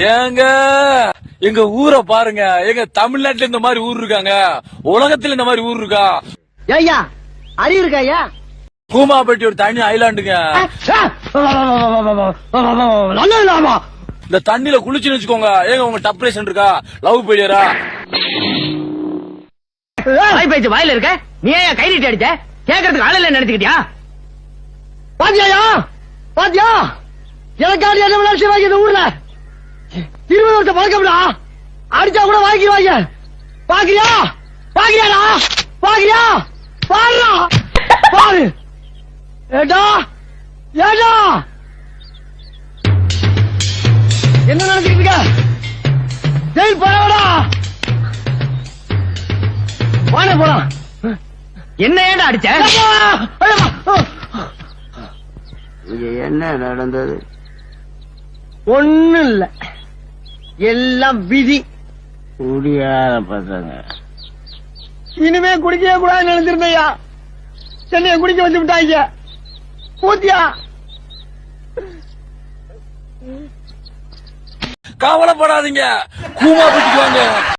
ஏங்க எங்க ஊரை பாருங்க. எங்க தமிழ்நாட்டுல இந்த மாதிரி ஊர் இருக்காங்க? உலகத்துல இந்த மாதிரி ஊர் இருக்கா? ஐயா அறிவு இருக்கா ஐயா? கூமாப்பட்டி ஒரு தனி ஐலாண்டுங்க. இந்த தண்ணியில குளிச்சுன்னு வச்சுக்கோங்க. ஏங்க உங்க டப்ரேஷன் இருக்கா? லவ் பெயிலியரா? வாய் பேச்சு வாயில இருக்க. நீ ஏன் கை நீட்டி அடிச்ச? கேக்குறதுக்கு ஆள் இல்ல நினைச்சுக்கிட்டியா? பாத்தியா பாத்தியா எனக்காண்டி என்ன விளையாட்டு வாங்கி இந்த ஊர்ல 20 வருஷம் பழக்கம்டா. அடிச்சா கூட வாங்கிடுவாங்க. பாக்குறியா பாக்குறியாடா பாக்குறியா பாருடா பாரு. ஏடா ஏடா என்ன நினைச்சுக்கிட்டு இருக்க? ஜெயில் போறவடா. வாங்க போலாம். என்ன ஏடா அடிச்ச? என்ன நடந்தது? ஒண்ணு இல்ல, எல்லாம் விதி. குடியார பசங்க. இனிமே குடிக்கவே கூடாதுன்னு நினைச்சிருந்தையா, சென்னைய குடிக்க வச்சு விட்டாங்க. பூத்தியா கவலைப்படாதீங்க, கூமாப்பட்டிக்கு வாங்க.